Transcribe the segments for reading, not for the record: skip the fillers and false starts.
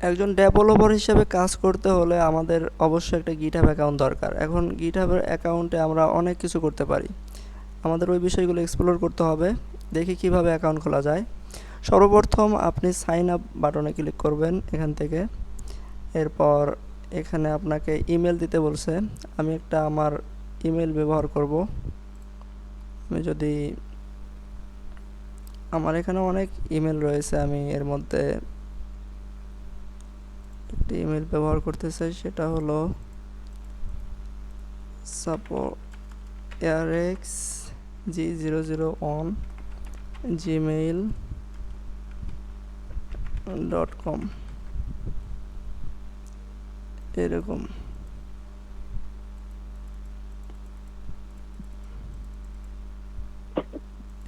একজন ডেভেলপার হিসেবে কাজ করতে হলে আমাদের অবশ্যই একটা গিটহাব অ্যাকাউন্ট দরকার। এখন গিটহাবের অ্যাকাউন্টে আমরা অনেক কিছু করতে পারি, আমাদের ওই বিষয়গুলো এক্সপ্লোর করতে হবে। দেখি কিভাবে অ্যাকাউন্ট খোলা যায়। সর্বপ্রথম আপনি সাইন আপ বাটনে ক্লিক করবেন এখান থেকে। এরপর এখানে আপনাকে ইমেল দিতে বলছে, আমি একটা আমার ইমেল ব্যবহার করব। আমি যদি আমার এখানে অনেক ইমেল রয়েছে, আমি এর মধ্যে একটি ইমেল ব্যবহার করতে চাই, সেটা হলো support@gmail.com এরকম।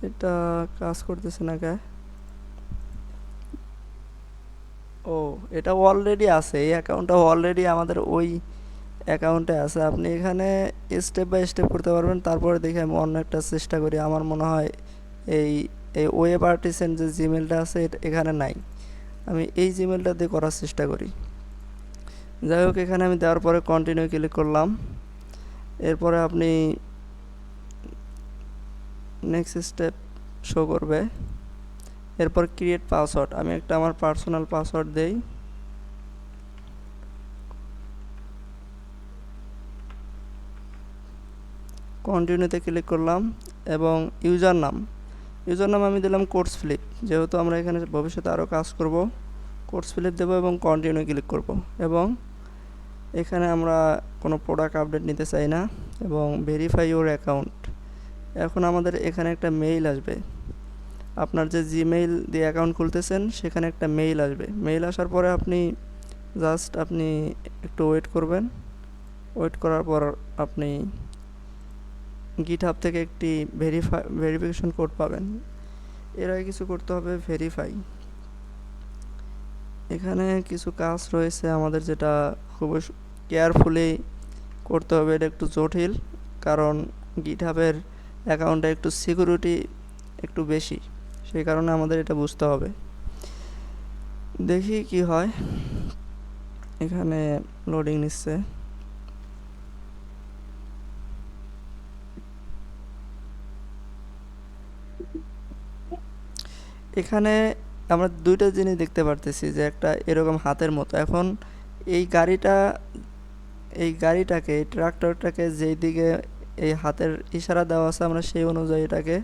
এটা কাজ করতেছে না কে? ও, এটা অলরেডি আছে, এই অ্যাকাউন্টটা অলরেডি আমাদের ওই অ্যাকাউন্টে আছে। আপনি এখানে স্টেপ বাই স্টেপ করতে পারবেন। তারপরে দেখি আমি অন্য একটা চেষ্টা করি। আমার মনে হয় এই এই ওয়েব আর্টিসেন যে জিমেলটা আছে এখানে নাই, আমি এই জিমেলটা দিয়ে করার চেষ্টা করি। যাই হোক, এখানে আমি দেওয়ার পরে কন্টিনিউ ক্লিক করলাম। এরপরে আপনি নেক্সট স্টেপ শো করবে। এরপর ক্রিয়েট পাসওয়ার্ড, আমি একটা আমার পার্সোনাল পাসওয়ার্ড দেই। কন্টিনিউতে ক্লিক করলাম এবং ইউজার নাম আমি দিলাম কোর্স ফিলিপ, যেহেতু আমরা এখানে ভবিষ্যতে আরও কাজ করব। কোর্স ফিলিপ দেবো এবং কন্টিনিউ ক্লিক করব। এবং এখানে আমরা কোনো প্রোডাক্ট আপডেট নিতে চাই না। এবং ভেরিফাই ইউর অ্যাকাউন্ট। এখন আমাদের এখানে একটা মেইল আসবে, আপনার যে জিমেইল দিয়ে অ্যাকাউন্ট খুলতেছেন সেখানে একটা মেইল আসবে। মেইল আসার পরে আপনি আপনি একটু ওয়েট করবেন। ওয়েট করার পর আপনি গিটহাব থেকে একটি ভেরিফিকেশন কোড পাবেন। এর আগে কিছু করতে হবে ভেরিফাই। এখানে কিছু কাজ রয়েছে আমাদের, যেটা খুবই কেয়ারফুলি করতে হবে। এটা একটু জটিল, কারণ গিটহাবের অ্যাকাউন্টে একটু সিকিউরিটি একটু বেশি, সেই কারণে আমাদের এটা বুঝতে হবে। দেখি কি হয়। এখানে লোডিং নিচ্ছে। এখানে আমরা দুইটা জিনিস দেখতে পারতেছি, যে একটা এরকম হাতের মতো। এখন এই গাড়িটাকে এই ট্রাক্টরটাকে যেই দিকে এই হাতের ইশারা দেওয়া আছে, আমরা সেই অনুযায়ী এটাকে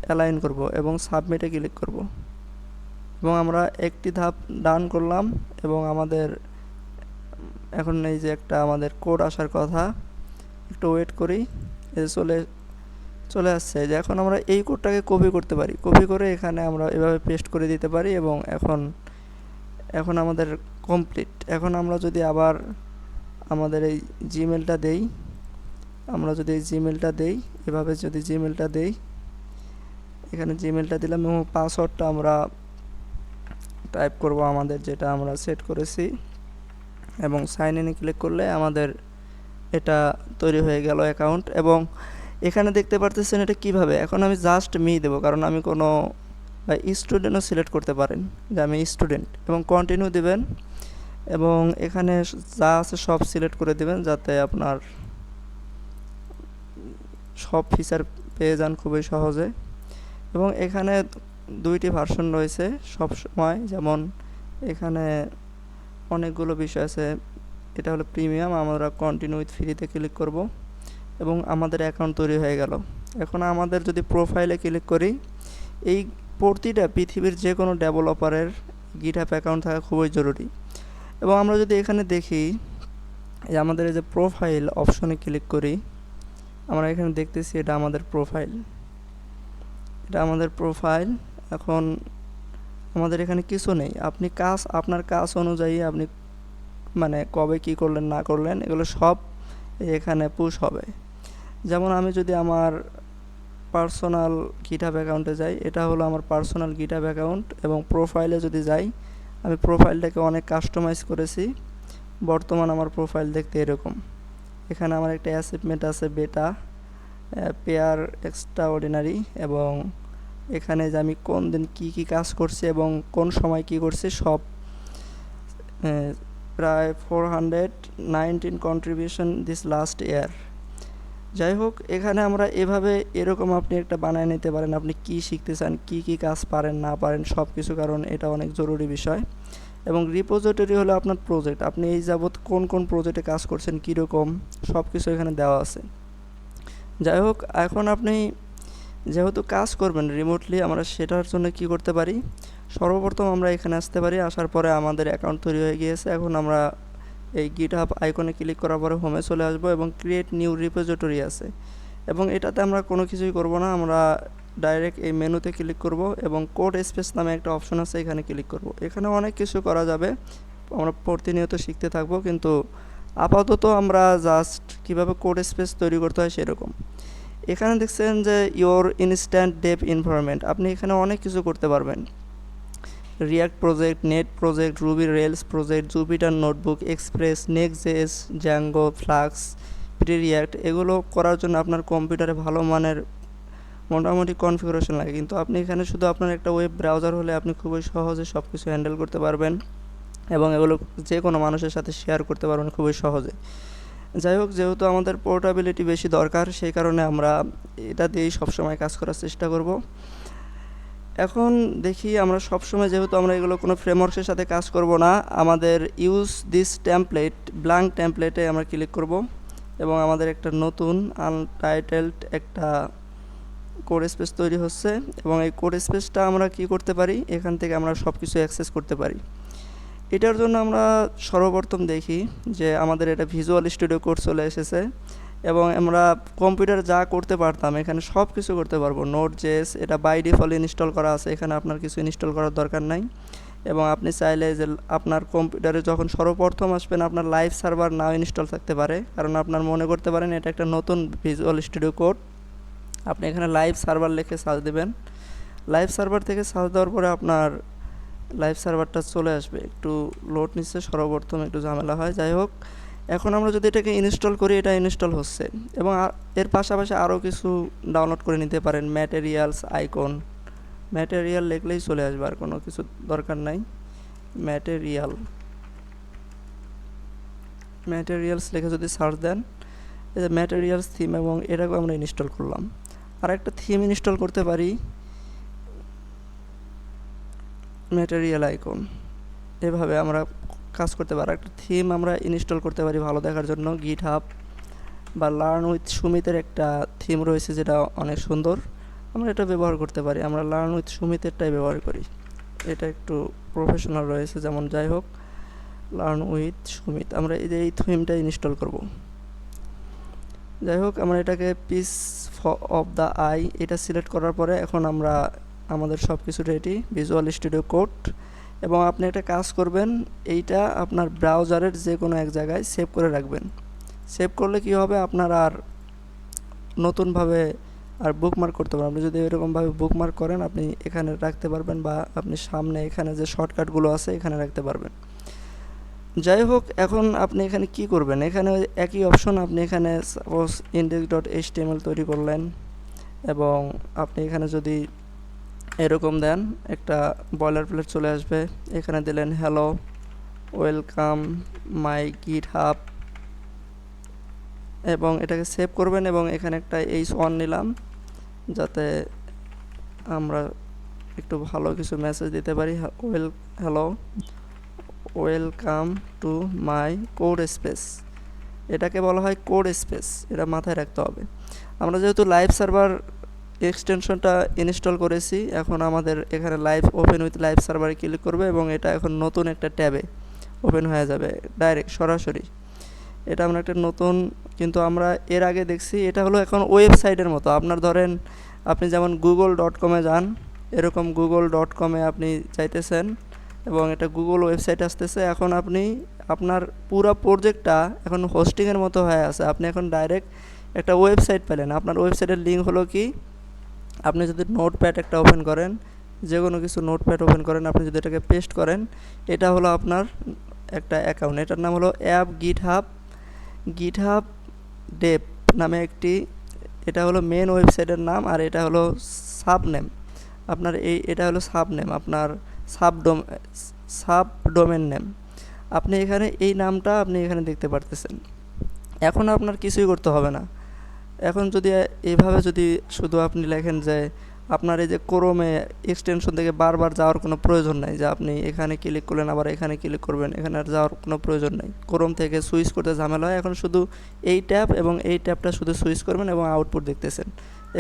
অ্যালাইন করব এবং সাবমিটে ক্লিক করব। এবং আমরা একটি ধাপ ডান করলাম এবং আমাদের এখন এই যে একটা আমাদের কোড আসার কথা, একটু ওয়েট করি। চলে আসছে। যে এখন আমরা এই কোডটাকে কপি করতে পারি, কপি করে এখানে আমরা এভাবে পেস্ট করে দিতে পারি। এবং এখন আমাদের কমপ্লিট। এখন আমরা যদি আবার আমাদের এই জিমেলটা দেই, এভাবে যদি জিমেলটা দেই, এখানে জিমেলটা দিলাম এবং পাসওয়ার্ডটা আমরা টাইপ করব আমাদের, যেটা আমরা সেট করেছি। এবং সাইন ইনে ক্লিক করলে আমাদের এটা তৈরি হয়ে গেল অ্যাকাউন্ট। এবং এখানে দেখতে পারতেছেন এটা কিভাবে। এখন আমি জাস্ট মি দেবো, কারণ আমি কোনো স্টুডেন্টও সিলেক্ট করতে পারেন যে আমি স্টুডেন্ট, এবং কন্টিনিউ দিবেন। এবং এখানে যা আছে সব সিলেক্ট করে দিবেন, যাতে আপনার সব ফিচার পেয়ে যান খুবই সহজে। এবং এখানে দুইটি ভার্সন রয়েছে সব সময়, যেমন এখানে অনেকগুলো বিষয় আছে। এটা হলো প্রিমিয়াম, আমরা কন্টিনিউ উইথ ফ্রিতে ক্লিক করব এবং আমাদের অ্যাকাউন্ট তৈরি হয়ে গেল। এখন আমাদের যদি প্রোফাইলে ক্লিক করি, এই প্রতিটা পৃথিবীর যে কোনো ডেভেলপারের গিটহাব অ্যাকাউন্ট থাকা খুবই জরুরি। এবং আমরা যদি এখানে দেখি, এই আমাদের এই যে প্রোফাইল অপশনে ক্লিক করি, আমরা এখানে দেখতেছি এটা আমাদের প্রোফাইল। এখন আমাদের এখানে কিছু নেই। আপনার কাজ অনুযায়ী আপনি মানে কবে কি করলেন না করলেন এগুলো সব এখানে পুশ হবে। যেমন আমি যদি আমার পার্সোনাল গিটহাব অ্যাকাউন্টে যাই, এটা হলো আমার পার্সোনাল গিটহাব অ্যাকাউন্ট। এবং প্রোফাইলে যদি যাই, আমি প্রোফাইলটাকে অনেক কাস্টমাইজ করেছি। বর্তমান আমার প্রোফাইল দেখতে এরকম। এখানে আমার একটা অ্যাচিভমেন্ট আছে, বেটা, পেয়ার, এক্সট্রা অর্ডিনারি। এবং এখানে যে আমি কোন দিন কি কাজ করছি এবং কোন সময় কি করছি সব প্রায় 419 কন্ট্রিবিউশন দিস লাস্ট ইয়ার। যাই হোক, এখানে আমরা এভাবে এরকম আপনি একটা বানায় নিতে পারেন, আপনি কি শিখতে চান, কি কাজ পারেন না পারেন সব কিছু, কারণ এটা অনেক জরুরি বিষয়। এবং রিপোজিটরি হলো আপনার প্রজেক্ট, আপনি এই যাবৎ কোন প্রজেক্টে কাজ করছেন, কীরকম সব কিছু এখানে দেওয়া আছে। যাই হোক, এখন আপনি যেহেতু কাজ করবেন রিমোটলি, আমরা সেটার জন্য কি করতে পারি, সর্বপ্রথম আমরা এখানে আসতে পারি। আসার পরে আমাদের অ্যাকাউন্ট তৈরি হয়ে গিয়েছে। এখন আমরা এই গিটহাব আইকনে ক্লিক করার পরে হোমে চলে আসবো এবং ক্রিয়েট নিউ রিপোজিটরি আছে, এবং এটাতে আমরা কোনো কিছুই করব না, আমরা ডাইরেক্ট এই মেনুতে ক্লিক করব এবং কোড স্পেস নামে একটা অপশন আছে, এখানে ক্লিক করব। এখানে অনেক কিছু করা যাবে, আমরা প্রতিনিয়ত শিখতে থাকবো, কিন্তু আপাতত আমরা জাস্ট কিভাবে কোড স্পেস তৈরি করতে হয় সেরকম। এখানে দেখছেন যে ইওর ইনস্ট্যান্ট ডেভ এনভায়রনমেন্ট, আপনি এখানে অনেক কিছু করতে পারবেন। React project, net project, Ruby Rails project, Jupyter notebook, Express, next JS, Django, Flask, Preact, এগুলো করার জন্য আপনার কম্পিউটারে ভালো মানের মোটামুটি কনফিগারেশন লাগে, কিন্তু আপনি এখানে শুধু আপনার একটা ওয়েব ব্রাউজার হলে আপনি খুবই সহজে সব কিছু হ্যান্ডেল করতে পারবেন এবং এগুলো যে কোনো মানুষের সাথে শেয়ার করতে পারবেন খুবই সহজে। যাই হোক, যেহেতু আমাদের পোর্টেবিলিটি বেশি দরকার, সেই কারণে আমরা এটা দিয়েই সবসময় কাজ করার চেষ্টা করব। এখন দেখি, আমরা সবসময় যেহেতু আমরা এগুলো কোনো ফ্রেমওয়ার্কের সাথে কাজ করব না, আমাদের ইউজ দিস টেমপ্লেট, ব্ল্যাঙ্ক টেমপ্লেটে আমরা ক্লিক করব এবং আমাদের একটা নতুন আনটাইটেলড একটা কোড স্পেস তৈরি হচ্ছে, এবং এই কোড স্পেসটা আমরা কি করতে পারি, এখান থেকে আমরা সব কিছু অ্যাক্সেস করতে পারি। এটার জন্য আমরা সর্বপ্রথম দেখি যে আমাদের এটা ভিজুয়াল স্টুডিও কোড চলে এসেছে, এবং আমরা কম্পিউটারে যা করতে পারতাম এখানে সব কিছু করতে পারবো। নোট.জেএস এটা বাই ডিফল্ট ইনস্টল করা আছে, এখানে আপনার কিছু ইনস্টল করার দরকার নাই। এবং আপনি চাইলে যে আপনার কম্পিউটারে যখন সর্বপ্রথম আসবেন আপনার লাইভ সার্ভার নাও ইনস্টল থাকতে পারে, কারণ আপনার মনে করতে পারেন এটা একটা নতুন ভিজুয়াল স্টুডিও কোড। আপনি এখানে লাইভ সার্ভার লিখে সার্চ দেবেন, লাইভ সার্ভার থেকে সার্চ দেওয়ার পরে আপনার লাইভ সার্ভারটা চলে আসবে। একটু লোড নিচ্ছে, সর্বপ্রথম একটু ঝামেলা হয়। যাই হোক, এখন আমরা যদি এটাকে ইনস্টল করি, এটা ইনস্টল হচ্ছে, এবং এর পাশাপাশি আরও কিছু ডাউনলোড করে নিতে পারেন। ম্যাটেরিয়ালস আইকন, ম্যাটেরিয়াল লিখলেই চলে আসবে, আর কোনো কিছু দরকার নাই। ম্যাটেরিয়ালস লিখে যদি সার্চ দেন, এই যে ম্যাটেরিয়ালস থিম, এবং এটাকেও আমরা ইনস্টল করলাম। আর একটা থিম ইনস্টল করতে পারি, ম্যাটেরিয়াল আইকন, এভাবে আমরা কাজ করতে পারি। একটা থিম আমরা ইনস্টল করতে পারি ভালো দেখার জন্য, গিটহাব বা লার্ন উইথ সুমিতের একটা থিম রয়েছে যেটা অনেক সুন্দর, আমরা এটা ব্যবহার করতে পারি। আমরা লার্ন উইথ সুমিতেরটাই ব্যবহার করি, এটা একটু প্রফেশনাল রয়েছে। যেমন যাই হোক, লার্ন উইথ সুমিত, আমরা এই থিমটা ইনস্টল করব। যাই হোক, আমরা এটাকে পিস অফ দ্য আই এটা সিলেক্ট করার পরে এখন আমরা আমাদের সব কিছু রেডি, ভিজুয়াল স্টুডিও কোড। এবং আপনি একটা কাজ করবেন, এইটা আপনার ব্রাউজারের যে কোনো এক জায়গায় সেভ করে রাখবেন। সেভ করলে কি হবে, আপনার আর নতুনভাবে আর বুকমার্ক করতে পারবেন। আপনি যদি এরকমভাবে বুকমার্ক করেন, আপনি এখানে রাখতে পারবেন, বা আপনি সামনে এখানে যে শর্টকাটগুলো আছে এখানে রাখতে পারবেন। যাই হোক, এখন আপনি এখানে কি করবেন, এখানে একই অপশন, আপনি এখানে সাপোজ index.html তৈরি করলেন, এবং আপনি এখানে যদি এরকম দেন একটা বয়লার প্লেট চলে আসবে। এখানে দিলেন হ্যালো, ওয়েলকাম মাই গিটহাব, এবং এটাকে সেভ করবেন, এবং এখানে একটা h1 নিলাম যাতে আমরা একটু ভালো কিছু মেসেজ দিতে পারি। Hello, welcome to my code space, এটাকে বলা হয় কোড স্পেস, এটা মাথায় রাখতে হবে। আমরা যেহেতু লাইভ সার্ভার এক্সটেনশনটা ইনস্টল করেছি, এখন আমাদের এখানে লাইভ ওপেন উইথ লাইভ সার্ভারে ক্লিক করবে, এবং এটা এখন নতুন একটা ট্যাবে ওপেন হয়ে যাবে ডাইরেক্ট সরাসরি। এটা আমরা একটা নতুন, কিন্তু আমরা এর আগে দেখছি এটা হলো এখন ওয়েবসাইটের মতো। আপনার ধরেন আপনি যেমন google.com-এ যান, এরকম google.com-এ আপনি চাইতেছেন, এবং এটা গুগল ওয়েবসাইট আসতেছে। এখন আপনি আপনার পুরো প্রজেক্টটা এখন হোস্টিংয়ের মতো হয়ে আছে, আপনি এখন ডাইরেক্ট একটা ওয়েবসাইট পেলেন। আপনার ওয়েবসাইটের লিঙ্ক হলো কি, আপনি যদি নোটপ্যাড একটা ওপেন করেন, যে কোনো কিছু নোটপ্যাড ওপেন করেন, আপনি যদি এটাকে পেস্ট করেন, এটা হলো আপনার একটা অ্যাকাউন্ট, এটার নাম হলো অ্যাপ গিটহাব ডেভ নামে একটি, এটা হলো মেন ওয়েবসাইটের নাম, আর এটা হলো সাবনেম আপনার, এটা হলো সাবনেম আপনার সাব ডোমেন নেম। আপনি এখানে এই নামটা আপনি এখানে দেখতে পারতেছেন। এখন আপনার কিছুই করতে হবে না। এখন যদি এইভাবে যদি শুধু আপনি লেখেন যে আপনার এই যে ক্রোমে এক্সটেনশন থেকে বারবার যাওয়ার কোনো প্রয়োজন নাই, যে আপনি এখানে ক্লিক করলেন আবার এখানে ক্লিক করবেন, এখানে আর যাওয়ার কোনো প্রয়োজন নেই। ক্রোম থেকে সুইচ করতে ঝামেলা হয়। এখন শুধু এই ট্যাব এবং এই ট্যাবটা শুধু সুইচ করবেন এবং আউটপুট দেখতেছেন।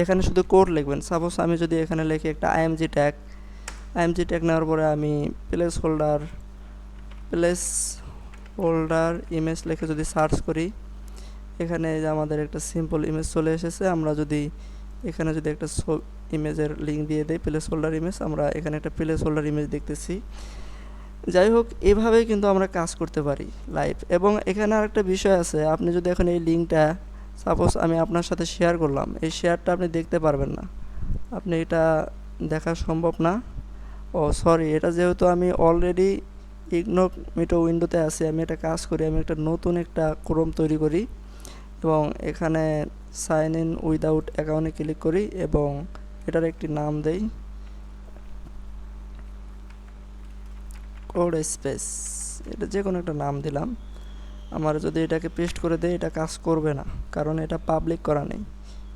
এখানে শুধু কোড লিখবেন। সাপোজ আমি যদি এখানে লিখি একটা আইএমজি ট্যাগ নেওয়ার পরে আমি প্লেস হোল্ডার ইমেজ লিখে যদি সার্চ করি, এখানে যে আমাদের একটা সিম্পল ইমেজ চলে এসেছে। আমরা যদি এখানে যদি একটা ইমেজের লিঙ্ক দিয়ে দেই প্লেস হোল্ডার ইমেজ, আমরা এখানে একটা প্লেস হোল্ডার ইমেজ দেখতেছি। যাই হোক, এভাবেই কিন্তু আমরা কাজ করতে পারি লাইভ। এবং এখানে আরেকটা বিষয় আছে, আপনি যদি এখন এই লিঙ্কটা সাপোজ আমি আপনার সাথে শেয়ার করলাম, এই শেয়ারটা আপনি দেখতে পারবেন না, আপনি এটা দেখা সম্ভব না। ও সরি, এটা যেহেতু আমি অলরেডি ইগনোমিটো উইন্ডোতে আছি, আমি একটা কাজ করি, আমি একটা নতুন একটা ক্রোম তৈরি করি এবং এখানে সাইন ইন উইদাউট অ্যাকাউন্টে ক্লিক করি এবং এটার একটি নাম দেই কোড স্পেস, এটা যে কোনো একটা নাম দিলাম। আমার যদি এটাকে পেস্ট করে দেয় এটা কাজ করবে না, কারণ এটা পাবলিক করা নেই।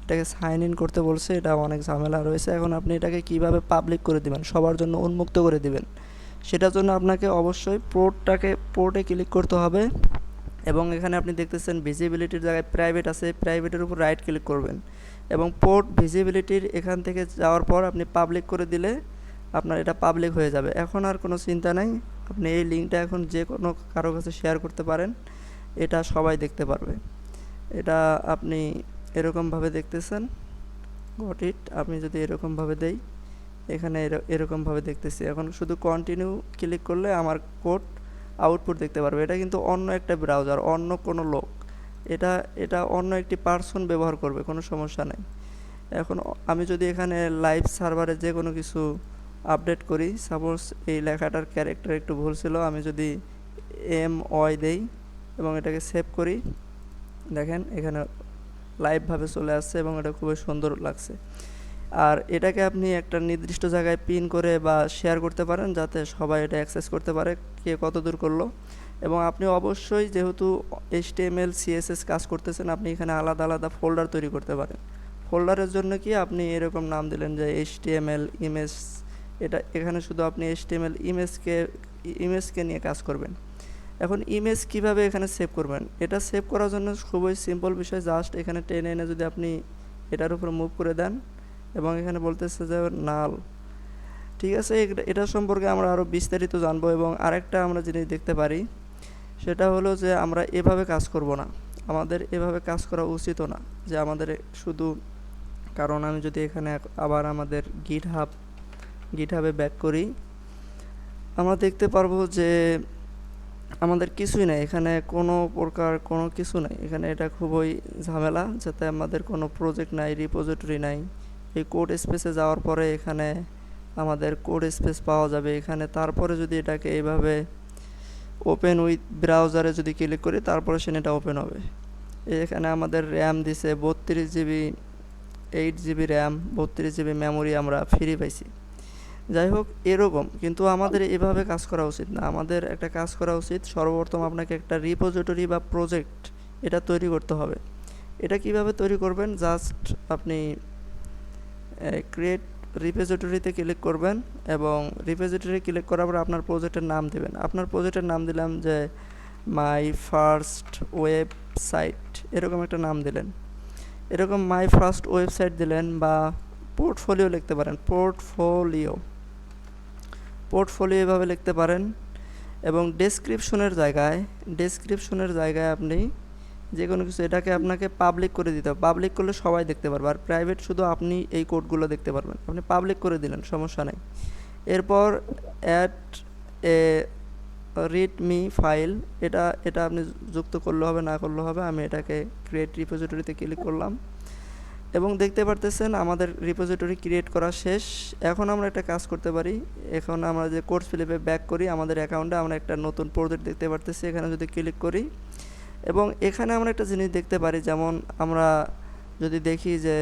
এটাকে সাইন ইন করতে বলছে, এটা অনেক ঝামেলা রয়েছে। এখন আপনি এটাকে কিভাবে পাবলিক করে দিবেন, সবার জন্য উন্মুক্ত করে দিবেন, সেটার জন্য আপনাকে অবশ্যই পোর্টে ক্লিক করতে হবে এবং এখানে আপনি দেখতেছেন ভিজিবিলিটির জায়গায় প্রাইভেট আছে, প্রাইভেটের উপর রাইট ক্লিক করবেন এবং পোর্ট ভিজিবিলিটির এখান থেকে যাওয়ার পর আপনি পাবলিক করে দিলে আপনার এটা পাবলিক হয়ে যাবে। এখন আর কোনো চিন্তা নাই, আপনি এই লিঙ্কটা এখন যে কোনো কারো কাছে শেয়ার করতে পারেন, এটা সবাই দেখতে পারবে। এটা আপনি এরকমভাবে দেখতেছেন, গট ইট। আমি যদি এরকমভাবে দেই, এখানে এরকমভাবে দেখতেছি। এখন শুধু কন্টিনিউ ক্লিক করলে আমার কোড আউটপুট দেখতে পারবে। এটা কিন্তু অন্য একটা ব্রাউজার, অন্য কোনো লোক, এটা অন্য একটি পার্সন ব্যবহার করবে, কোনো সমস্যা নেই। এখন আমি যদি এখানে লাইভ সার্ভারে যে কোনো কিছু আপডেট করি, সাপোজ এই লেখাটার ক্যারেক্টার একটু ভুল ছিল, আমি যদি MY দেই এবং এটাকে সেভ করি, দেখেন এখানে লাইভভাবে চলে আসছে এবং এটা খুবই সুন্দর লাগছে। আর এটাকে আপনি একটা নির্দিষ্ট জায়গায় পিন করে বা শেয়ার করতে পারেন, যাতে সবাই এটা অ্যাক্সেস করতে পারে কে কত দূর করলো। এবং আপনি অবশ্যই যেহেতু HTML CSS কাজ করতেছেন, আপনি এখানে আলাদা আলাদা ফোল্ডার তৈরি করতে পারেন। ফোল্ডারের জন্য কি আপনি এরকম নাম দিলেন যে HTML ইমেজ, এটা এখানে শুধু আপনি HTML ইমেজকে নিয়ে কাজ করবেন। এখন ইমেজ কিভাবে এখানে সেভ করবেন, এটা সেভ করার জন্য খুবই সিম্পল বিষয়, জাস্ট এখানে টেনে এনে যদি আপনি এটার উপর মুভ করে দেন এবং এখানে বলতেছে যে নাল, ঠিক আছে। এটা সম্পর্কে আমরা আরও বিস্তারিত জানবো। এবং আরেকটা আমরা জিনিস দেখতে পারি, সেটা হলো যে আমরা এভাবে কাজ করব না, আমাদের এভাবে কাজ করা উচিতও না, যে আমাদের শুধু, কারণ আমি যদি এখানে আবার আমাদের গিটহাবে ব্যাক করি, আমরা দেখতে পারবো যে আমাদের কিছুই নাই, এখানে কোনো প্রকার কোনো কিছু নাই। এখানে এটা খুবই ঝামেলা, যাতে আমাদের কোনো প্রজেক্ট নাই, রিপোজিটরি নাই। এই কোড স্পেসে যাওয়ার পরে এখানে আমাদের কোড স্পেস পাওয়া যাবে এখানে। তারপরে যদি এটাকে এইভাবে ওপেন উইথ ব্রাউজারে যদি ক্লিক করি, তারপরে সেটা ওপেন হবে। এখানে আমাদের র্যাম দিছে 32 GB, 8 GB RAM, 32 GB memory আমরা ফ্রি পাইছি। যাই হোক, এরকম কিন্তু আমাদের এভাবে কাজ করা উচিত না। আমাদের একটা কাজ করা উচিত, সর্বপ্রথম আপনাকে একটা রিপোজিটরি বা প্রজেক্ট এটা তৈরি করতে হবে। এটা কিভাবে তৈরি করবেন, জাস্ট আপনি ক্রিয়েট রিপোজিটরিতে ক্লিক করবেন এবং রিপোজিটরি ক্লিক করার পর আপনার প্রজেক্টের নাম দেবেন। আপনার প্রজেক্টের নাম দিলাম যে মাই ফার্স্ট ওয়েবসাইট, এরকম একটা নাম দিলেন। এরকম মাই ফার্স্ট ওয়েবসাইট দিলেন, বা পোর্টফোলিও লিখতে পারেন, পোর্টফোলিও এভাবে লিখতে পারেন। এবং ডেসক্রিপশনের জায়গায় আপনি যে কোনো কিছু, এটাকে আপনাকে পাবলিক করে দিতে হবে। পাবলিক করলে সবাই দেখতে পারবে, আর প্রাইভেট শুধু আপনি এই কোডগুলো দেখতে পারবেন। আপনি পাবলিক করে দিলেন, সমস্যা নেই। এরপর অ্যাড এ রিডমি ফাইল, এটা আপনি যুক্ত করলে হবে, না করলে হবে। আমি এটাকে ক্রিয়েট রিপোজিটরিতে ক্লিক করলাম এবং দেখতে পারতেছেন আমাদের রিপোজিটরি ক্রিয়েট করা শেষ। এখন আমরা একটা কাজ করতে পারি, এখন আমরা যে কোর্স ফিলিপে ব্যাক করি, আমাদের অ্যাকাউন্টে আমরা একটা নতুন প্রজেক্ট দেখতে পারতেছি। এখানে যদি ক্লিক করি এবং এখানে আমরা একটা জিনিস দেখতে পারি, যেমন আমরা যদি দেখি যে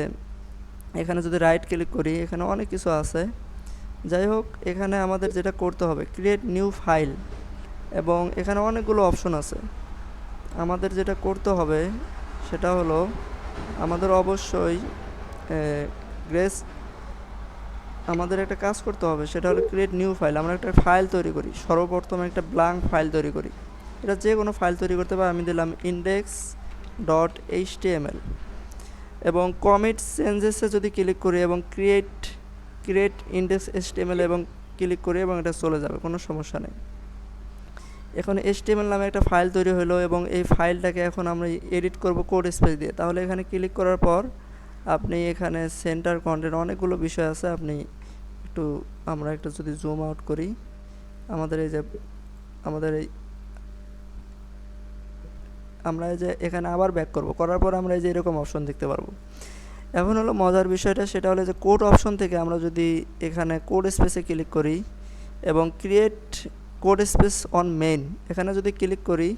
এখানে যদি রাইট ক্লিক করি, এখানে অনেক কিছু আছে। যাই হোক, এখানে আমাদের যেটা করতে হবে, ক্রিয়েট নিউ ফাইল, এবং এখানে অনেকগুলো অপশন আছে। আমাদের যেটা করতে হবে সেটা হলো আমাদের অবশ্যই গ্রেস আমাদের একটা কাজ করতে হবে, সেটা হলো ক্রিয়েট নিউ ফাইল। আমরা একটা ফাইল তৈরি করি, সর্বপ্রথমে একটা ব্ল্যাঙ্ক ফাইল তৈরি করি। এটা যে কোনো ফাইল তৈরি করতে পারে। আমি দিলাম index.html এবং কমিট চেঞ্জেসে যদি ক্লিক করি এবং ক্রিয়েট ইন্ডেক্স HTML এবং ক্লিক করি এবং এটা চলে যাবে, কোনো সমস্যা নেই। এখন HTML নামে একটা ফাইল তৈরি হলো এবং এই ফাইলটাকে এখন আমরা এডিট করব কোড স্পেস দিয়ে। তাহলে এখানে ক্লিক করার পর আপনি এখানে সেন্টার কন্টেন্ট অনেকগুলো বিষয় আছে। আমরা একটু যদি জুম আউট করি, আমরা এই যে এখানে আবার ব্যাক করব, করার পর আমরা এই যে এরকম অপশন দেখতে পারবো। এখন হলো মজার বিষয়টা, সেটা হলো যে কোড অপশন থেকে আমরা যদি এখানে কোড স্পেসে ক্লিক করি এবং create code space on main এখানে যদি ক্লিক করি,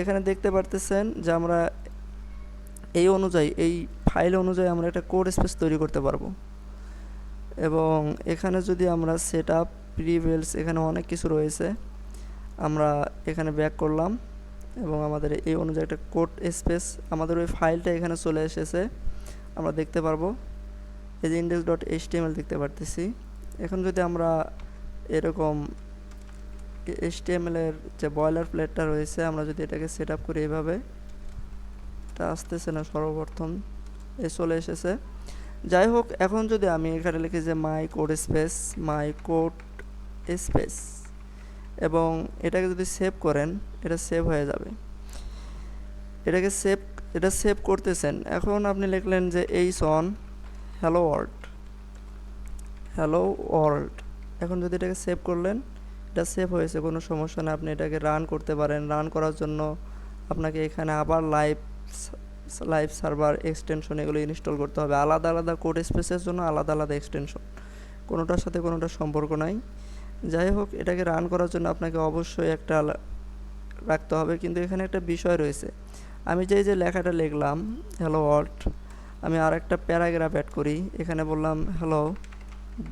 এখানে দেখতে পারতেছেন যে আমরা এই ফাইল অনুযায়ী আমরা একটা কোড স্পেস তৈরি করতে পারবো। এবং এখানে যদি আমরা সেট আপ প্রিভেলস, এখানে অনেক কিছু রয়েছে। আমরা এখানে ব্যাক করলাম এবং আমাদের এই অনুযায়ী একটা কোড স্পেস, আমাদের ওই ফাইলটা এখানে চলে এসেছে, আমরা দেখতে পারবো। এই যে index.html দেখতে পারতেছি। এখন যদি আমরা এরকম HTML এর যে বয়লার প্লেটটা রয়েছে, আমরা যদি এটাকে সেট আপ করি এইভাবে, এটা আসতেছে না, সর্বপ্রথম চলে এসেছে। যাই হোক, এখন যদি আমি এখানে লিখি যে মাই কোড স্পেস এবং এটাকে যদি সেভ করেন, এটা সেভ হয়ে যাবে। এটা সেভ করতেছেন। এখন আপনি লিখলেন যে এইচ1 হ্যালো ওয়ার্ল্ড। এখন যদি এটাকে সেভ করলেন, এটা সেভ হয়েছে, কোনো সমস্যা না। আপনি এটাকে রান করতে পারেন। রান করার জন্য আপনাকে এখানে আবার লাইভ সার্ভার এক্সটেনশন এগুলো ইনস্টল করতে হবে। আলাদা আলাদা কোড স্পেসের জন্য আলাদা আলাদা এক্সটেনশন, কোনোটার সাথে কোনোটার সম্পর্ক নাই। যাই হোক, এটাকে রান করার জন্য আপনাকে অবশ্যই একটা রাখতে হবে। কিন্তু এখানে একটা বিষয় রয়েছে, আমি যে লেখাটা লিখলাম হ্যালো ওয়ার্ল্ড, আমি আর একটা প্যারাগ্রাফ অ্যাড করি। এখানে বললাম hello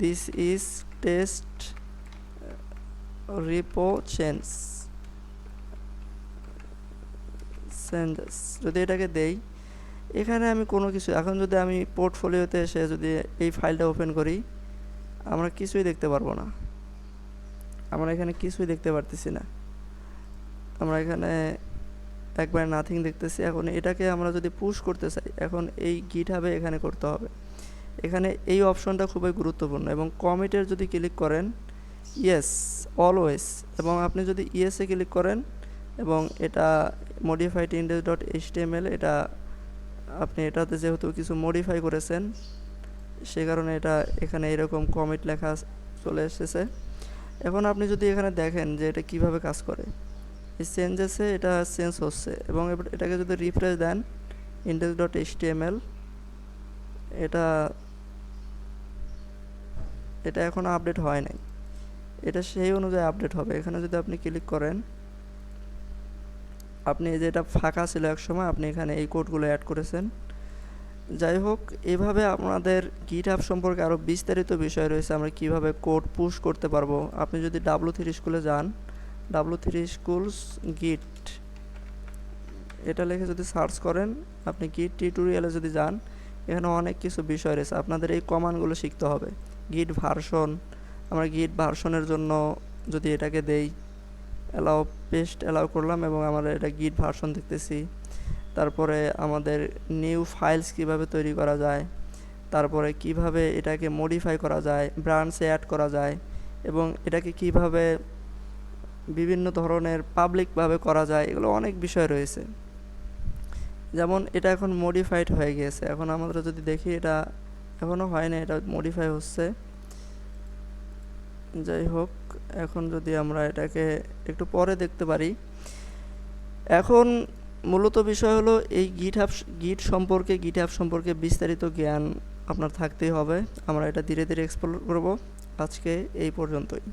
this is test repo changes, যদি এটাকে দেই, এখানে আমি কোনো কিছু, এখন যদি আমি পোর্টফোলিওতে এসে যদি এই ফাইলটা ওপেন করি, আমরা কিছুই দেখতে পারবো না। আমরা এখানে কিছুই দেখতে পারতেছি না, আমরা এখানে একবার নাথিং দেখতেছি। এখন এটাকে আমরা যদি পুশ করতে চাই, এখন এই গিটহাবে এখানে করতে হবে। এখানে এই অপশনটা খুবই গুরুত্বপূর্ণ। এবং কমিটের যদি ক্লিক করেন ইয়েস অলওয়েজ, এবং আপনি যদি ইয়েসে ক্লিক করেন এবং এটা মডিফাইড index.html, এটা আপনি এটাতে যেহেতু কিছু মডিফাই করেছেন, সে কারণে এটা এখানে এরকম কমিট লেখা চলে এসেছে। এখন আপনি যদি এখানে দেখেন যে এটা কিভাবে কাজ করে, এই চেঞ্জেসে এটা চেঞ্জ হচ্ছে। এবং এটাকে যদি রিফ্রেশ দেন index.html, এটা এখনো আপডেট হয় নাই, এটা সেই অনুযায়ী আপডেট হবে। এখানে যদি আপনি ক্লিক করেন, আপনি এই যে এটা ফাঁকা ছিল এক সময়, আপনি এখানে এই কোডগুলো অ্যাড করেছেন। যাই হোক, এভাবে আমাদের গিটহাব সম্পর্কে আরও বিস্তারিত বিষয় রয়েছে, আমরা কিভাবে কোড পুশ করতে পারবো। আপনি যদি W3 স্কুলে যান, W3 স্কুলস গিট এটা লিখে যদি সার্চ করেন, আপনি গিট টিউটোরিয়ালে যদি যান, এখানে অনেক কিছু বিষয় রয়েছে। আপনাদের এই কমান্ডগুলো শিখতে হবে। গিট ভার্সন, আমরা গিট ভার্সনের জন্য যদি এটাকে দেই, অ্যালাউ করলাম এবং আমরা এটা গিট ভার্সন দেখতেছি। তারপরে আমাদের নিউ ফাইলস কিভাবে তৈরি করা যায়, তারপরে কিভাবে এটাকে মডিফাই করা যায়, ব্রাঞ্চে অ্যাড করা যায়, এবং এটাকে কিভাবে বিভিন্ন ধরনের পাবলিকভাবে করা যায়, এগুলো অনেক বিষয় রয়েছে। যেমন এটা এখন মডিফাইড হয়ে গিয়েছে। এখন আমরা যদি দেখি, এটা এখনও হয় না, এটা মডিফাই হচ্ছে। যাই হোক, এখন যদি আমরা এটাকে একটু পরে দেখতে পারি। এখন মূলত বিষয় হলো এই গিটহাব সম্পর্কে বিস্তারিত জ্ঞান আপনার থাকতেই হবে। আমরা এটা ধীরে ধীরে এক্সপ্লোর করব। আজকে এই পর্যন্তই।